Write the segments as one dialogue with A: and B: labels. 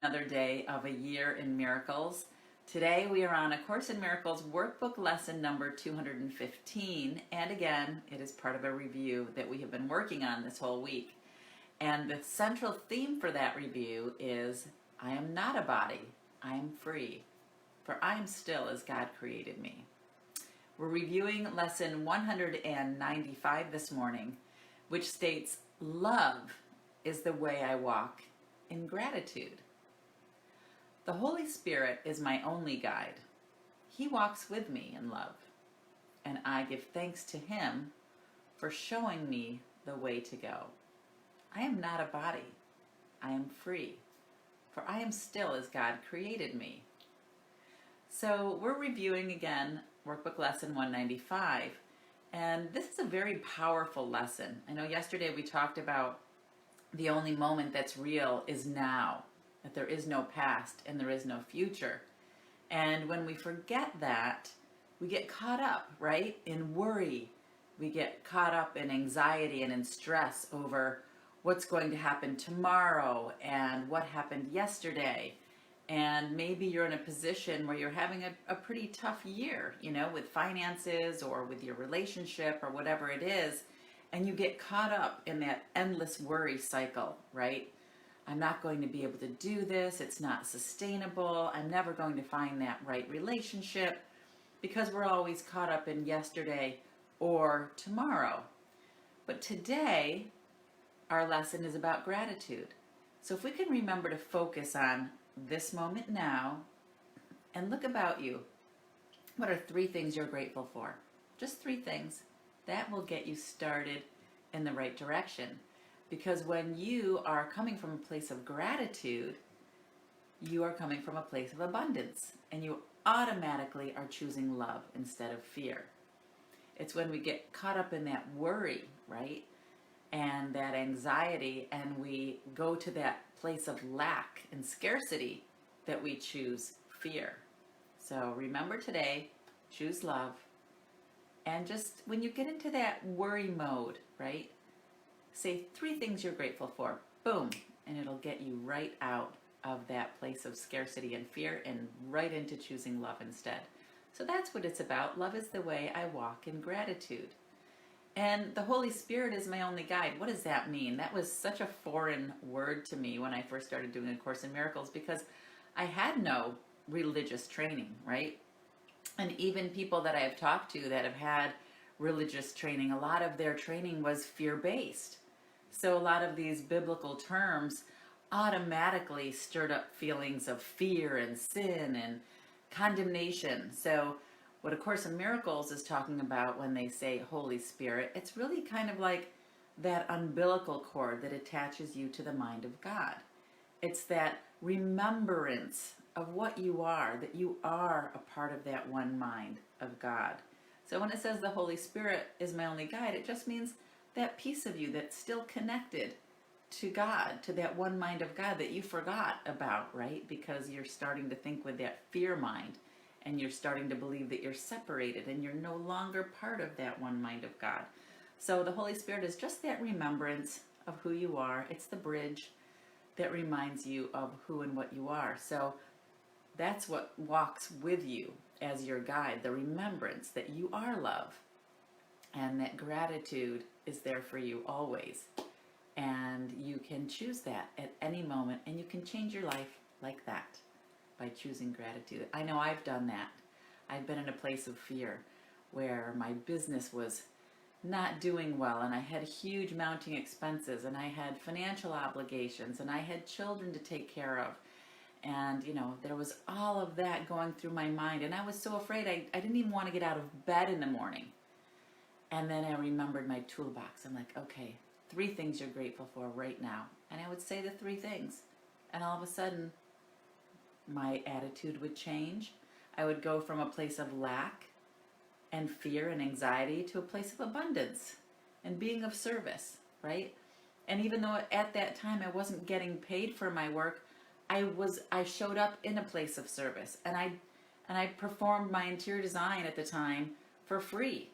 A: Another day of a year in miracles. Today we are on A Course in Miracles workbook lesson number 215, and again it is part of a review that we have been working on this whole week. And the central theme for that review is I am not a body, I am free, for I am still as God created me. We're reviewing lesson 195 this morning, which states, love is the way I walk in gratitude. The Holy Spirit is my only guide. He walks with me in love, and I give thanks to Him for showing me the way to go. I am not a body. I am free, for I am still as God created me. So we're reviewing again workbook lesson 195, and this is a very powerful lesson. I know yesterday we talked about the only moment that's real is now, that there is no past and there is no future. And when we forget that, we get caught up, right, in worry. We get caught up in anxiety and in stress over what's going to happen tomorrow and what happened yesterday. And maybe you're in a position where you're having a pretty tough year, with finances or with your relationship or whatever it is. And you get caught up in that endless worry cycle, right? I'm not going to be able to do this. It's not sustainable. I'm never going to find that right relationship, because we're always caught up in yesterday or tomorrow. But today, our lesson is about gratitude. So if we can remember to focus on this moment now and look about you, what are 3 things you're grateful for? Just 3 things. That will get you started in the right direction. Because when you are coming from a place of gratitude, you are coming from a place of abundance, and you automatically are choosing love instead of fear. It's when we get caught up in that worry, right, and that anxiety, and we go to that place of lack and scarcity, that we choose fear. So remember today, choose love. And just when you get into that worry mode, right, say 3 things you're grateful for. Boom. And it'll get you right out of that place of scarcity and fear and right into choosing love instead. So that's what it's about. Love is the way I walk in gratitude. And the Holy Spirit is my only guide. What does that mean? That was such a foreign word to me when I first started doing A Course in Miracles, because I had no religious training, right? And even people that I have talked to that have had religious training, a lot of their training was fear-based. So a lot of these biblical terms automatically stirred up feelings of fear and sin and condemnation. So what A Course in Miracles is talking about when they say Holy Spirit, it's really kind of like that umbilical cord that attaches you to the mind of God. It's that remembrance of what you are, that you are a part of that one mind of God. So when it says the Holy Spirit is my only guide, it just means that piece of you that's still connected to God, to that one mind of God that you forgot about, right? Because you're starting to think with that fear mind, and you're starting to believe that you're separated and you're no longer part of that one mind of God. So the Holy Spirit is just that remembrance of who you are. It's the bridge that reminds you of who and what you are. So that's what walks with you as your guide, the remembrance that you are love, and that gratitude is there for you always. And you can choose that at any moment, and you can change your life like that by choosing gratitude. I know I've done that. I've been in a place of fear where my business was not doing well, and I had huge mounting expenses, and I had financial obligations, and I had children to take care of. And, there was all of that going through my mind, and I was so afraid I didn't even want to get out of bed in the morning. And then I remembered my toolbox. I'm like, okay, 3 things you're grateful for right now. And I would say the 3 things. And all of a sudden, my attitude would change. I would go from a place of lack and fear and anxiety to a place of abundance and being of service, right? And even though at that time I wasn't getting paid for my work, I showed up in a place of service, and I performed my interior design at the time for free.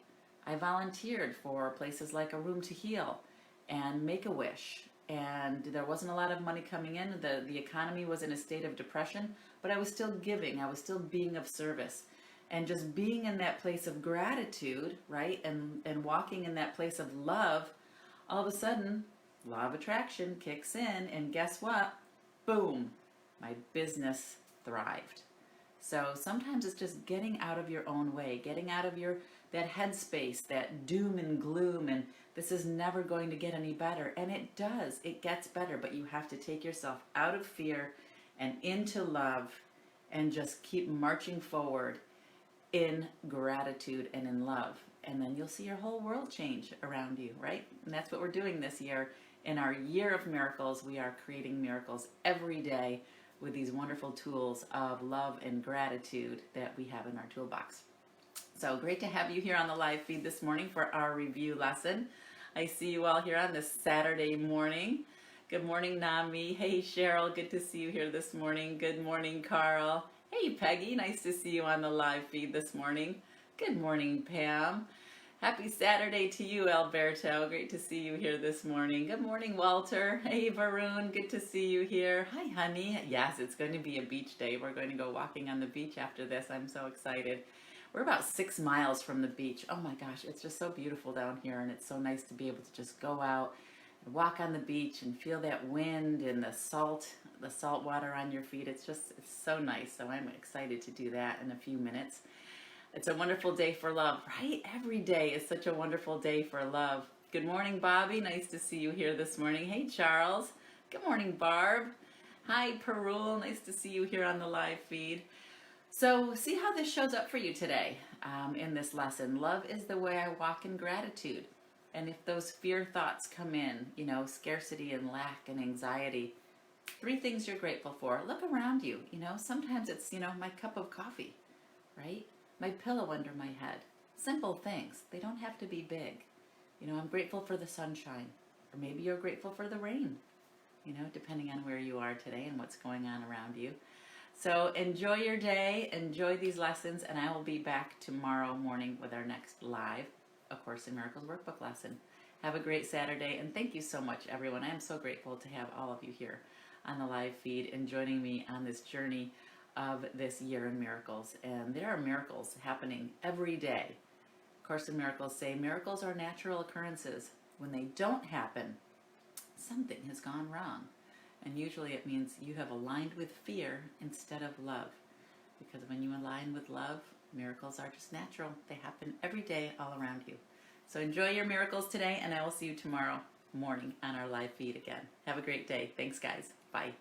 A: I volunteered for places like A Room to Heal and Make-A-Wish and there wasn't a lot of money coming in. The economy was in a state of depression, but I was still giving. I was still being of service. And just being in that place of gratitude, right? And walking in that place of love, all of a sudden, law of attraction kicks in, and guess what? Boom, my business thrived. So sometimes it's just getting out of your own way, getting out of that headspace, that doom and gloom, and this is never going to get any better. And it does, it gets better, but you have to take yourself out of fear and into love and just keep marching forward in gratitude and in love. And then you'll see your whole world change around you, right? And that's what we're doing this year. In our year of miracles, we are creating miracles every day with these wonderful tools of love and gratitude that we have in our toolbox. So great to have you here on the live feed this morning for our review lesson. I see you all here on this Saturday morning. Good morning, Nami. Hey, Cheryl, good to see you here this morning. Good morning, Carl. Hey, Peggy, nice to see you on the live feed this morning. Good morning, Pam. Happy Saturday to you, Alberto. Great to see you here this morning. Good morning, Walter. Hey, Varun. Good to see you here. Hi, honey. Yes, it's going to be a beach day. We're going to go walking on the beach after this. I'm so excited. We're about 6 miles from the beach. Oh my gosh, it's just so beautiful down here, and it's so nice to be able to just go out and walk on the beach and feel that wind and the salt water on your feet. It's so nice. So I'm excited to do that in a few minutes. It's a wonderful day for love, right? Every day is such a wonderful day for love. Good morning, Bobby. Nice to see you here this morning. Hey, Charles. Good morning, Barb. Hi, Perul. Nice to see you here on the live feed. So see how this shows up for you today in this lesson. Love is the way I walk in gratitude. And if those fear thoughts come in, scarcity and lack and anxiety, 3 things you're grateful for. Look around you. Sometimes it's, my cup of coffee, right? My pillow under my head. Simple things. They don't have to be big. I'm grateful for the sunshine. Or maybe you're grateful for the rain, depending on where you are today and what's going on around you. So enjoy your day, enjoy these lessons, and I will be back tomorrow morning with our next live A Course in Miracles workbook lesson. Have a great Saturday, and thank you so much, everyone. I am so grateful to have all of you here on the live feed and joining me on this journey of this year in miracles. And there are miracles happening every day. Course in Miracles say miracles are natural occurrences. When they don't happen, something has gone wrong. And usually it means you have aligned with fear instead of love. Because when you align with love, miracles are just natural. They happen every day all around you. So enjoy your miracles today, and I will see you tomorrow morning on our live feed again. Have a great day. Thanks, guys. Bye.